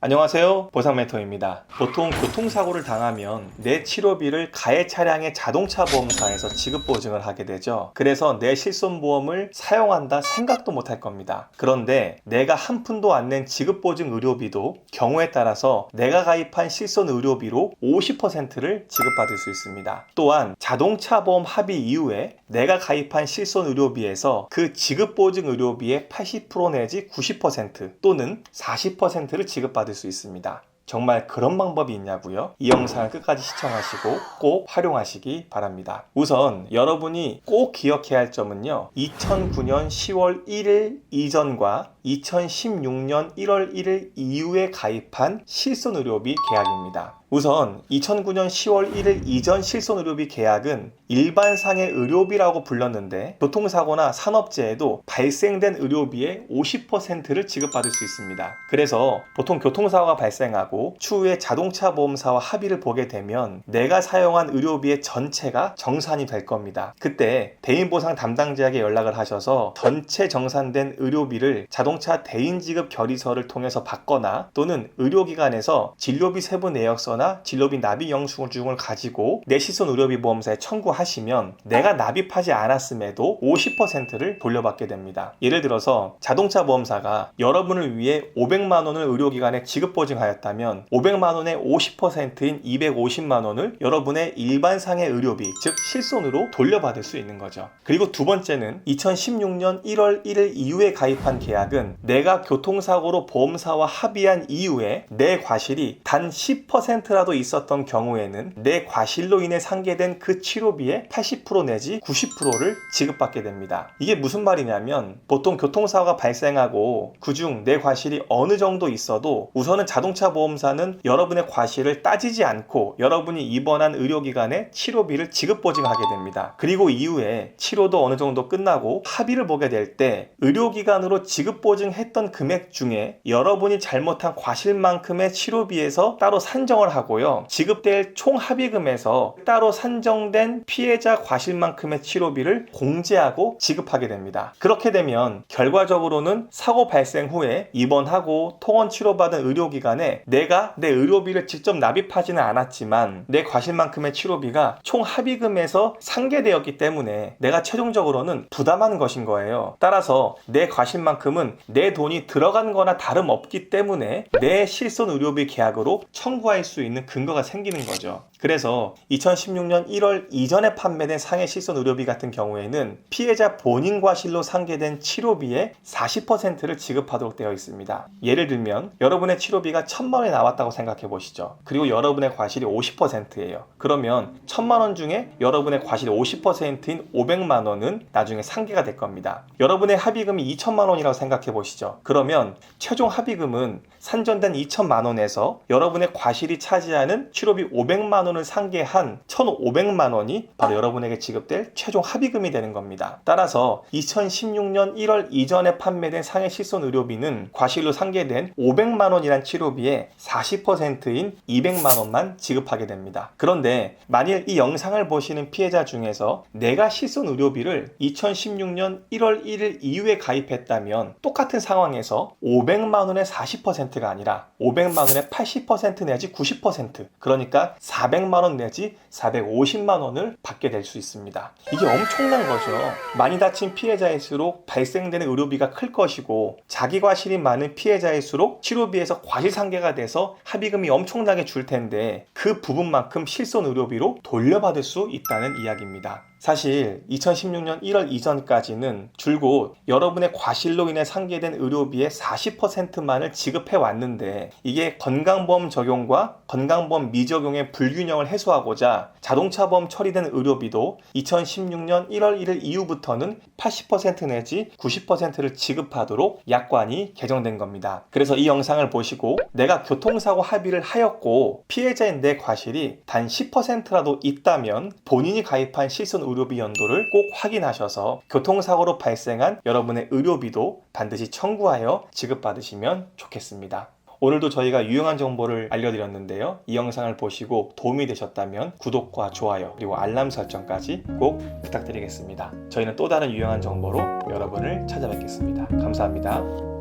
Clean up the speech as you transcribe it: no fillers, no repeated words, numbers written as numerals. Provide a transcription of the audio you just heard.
안녕하세요, 보상멘토입니다. 보통 교통사고를 당하면 내 치료비를 가해 차량의 자동차 보험사에서 지급 보증을 하게 되죠. 그래서 내 실손보험을 사용한다 생각도 못할 겁니다. 그런데 내가 한 푼도 안 낸 지급 보증 의료비도 경우에 따라서 내가 가입한 실손 의료비로 50%를 지급받을 수 있습니다. 또한 자동차 보험 합의 이후에 내가 가입한 실손 의료비에서 그 지급 보증 의료비의 80% 내지 90% 또는 40%를 지급받을 수 있습니다. 정말 그런 방법이 있냐고요? 이 영상을 끝까지 시청하시고 꼭 활용하시기 바랍니다. 우선 여러분이 꼭 기억해야 할 점은요, 2009년 10월 1일 이전과 2016년 1월 1일 이후에 가입한 실손의료비 계약입니다. 우선 2009년 10월 1일 이전 실손의료비 계약은 일반상해 의료비라고 불렀는데 교통사고나 산업재해도 발생된 의료비의 50%를 지급받을 수 있습니다. 그래서 보통 교통사고가 발생하고 추후에 자동차 보험사와 합의를 보게 되면 내가 사용한 의료비의 전체가 정산이 될 겁니다. 그때 대인보상 담당자에게 연락을 하셔서 전체 정산된 의료비를 자동차 대인지급 결의서를 통해서 받거나 또는 의료기관에서 진료비 세부 내역서나 진료비 납입 영수증을 가지고 내 실손 의료비 보험사에 청구하시면 내가 납입하지 않았음에도 50%를 돌려받게 됩니다. 예를 들어서 자동차 보험사가 여러분을 위해 500만 원을 의료기관에 지급 보증하였다면 500만 원의 50%인 250만 원을 여러분의 일반 상해 의료비, 즉 실손으로 돌려받을 수 있는 거죠. 그리고 두 번째는 2016년 1월 1일 이후에 가입한 계약은 내가 교통사고로 보험사와 합의한 이후에 내 과실이 단 10%라도 있었던 경우에는 내 과실로 인해 상계된 그 치료비의 80% 내지 90%를 지급받게 됩니다. 이게 무슨 말이냐면 보통 교통사고가 발생하고 그중 내 과실이 어느 정도 있어도 우선은 자동차 보험사는 여러분의 과실을 따지지 않고 여러분이 입원한 의료기관에 치료비를 지급 보증하게 됩니다. 그리고 이후에 치료도 어느 정도 끝나고 합의를 보게 될 때 의료기관으로 지급 보증했던 금액 중에 여러분이 잘못한 과실만큼의 치료비에서 따로 산정을 하고요, 지급될 총 합의금에서 따로 산정된 피해자 과실만큼의 치료비를 공제하고 지급하게 됩니다. 그렇게 되면 결과적으로는 사고 발생 후에 입원하고 통원 치료받은 의료기관에 내가 내 의료비를 직접 납입하지는 않았지만 내 과실만큼의 치료비가 총 합의금에서 상계되었기 때문에 내가 최종적으로는 부담하는 것인 거예요. 따라서 내 과실만큼은 내 돈이 들어간 거나 다름없기 때문에 내 실손 의료비 계약으로 청구할 수 있는 근거가 생기는 거죠. 그래서 2016년 1월 이전에 판매된 상해 실손 의료비 같은 경우에는 피해자 본인 과실로 상계된 치료비의 40%를 지급하도록 되어 있습니다. 예를 들면 여러분의 치료비가 1,000만 원이 나왔다고 생각해 보시죠. 그리고 여러분의 과실이 50%예요. 그러면 1,000만 원 중에 여러분의 과실이 50%인 500만 원은 나중에 상계가 될 겁니다. 여러분의 합의금이 2,000만 원이라고 생각해 보시죠. 그러면 최종 합의금은 산전된 2,000만 원에서 여러분의 과실이 차지하는 치료비 500만 원을 상계한 1,500만 원이 바로 여러분에게 지급될 최종 합의금이 되는 겁니다. 따라서 2016년 1월 이전에 판매된 상해 실손 의료비는 과실로 상계된 500만 원이란 치료비의 40%인 200만 원만 지급하게 됩니다. 그런데 만일 이 영상을 보시는 피해자 중에서 내가 실손 의료비를 2016년 1월 1일 이후에 가입했다면 똑같은 상황에서 500만 원의 40%가 아니라 500만 원의 80% 내지 90%, 그러니까 400만 원 내지 450만 원을 받게 될 수 있습니다. 이게 엄청난 거죠. 많이 다친 피해자일수록 발생되는 의료비가 클 것이고 자기 과실이 많은 피해자일수록 치료비에서 과실상계가 돼서 합의금이 엄청나게 줄 텐데 그 부분만큼 실손 의료비로 돌려받을 수 있다는 이야기입니다. 사실 2016년 1월 이전까지는 줄곧 여러분의 과실로 인해 상계된 의료비의 40%만을 지급해 왔는데 이게 건강보험 적용과 건강보험 미적용의 불균형을 해소하고자 자동차보험 처리된 의료비도 2016년 1월 1일 이후부터는 80% 내지 90%를 지급하도록 약관이 개정된 겁니다. 그래서 이 영상을 보시고 내가 교통사고 합의를 하였고 피해자인 내 과실이 단 10%라도 있다면 본인이 가입한 실손 의료비 연도를 꼭 확인하셔서 교통사고로 발생한 여러분의 의료비도 반드시 청구하여 지급받으시면 좋겠습니다. 오늘도 저희가 유용한 정보를 알려드렸는데요. 이 영상을 보시고 도움이 되셨다면 구독과 좋아요 그리고 알람 설정까지 꼭 부탁드리겠습니다. 저희는 또 다른 유용한 정보로 여러분을 찾아뵙겠습니다. 감사합니다.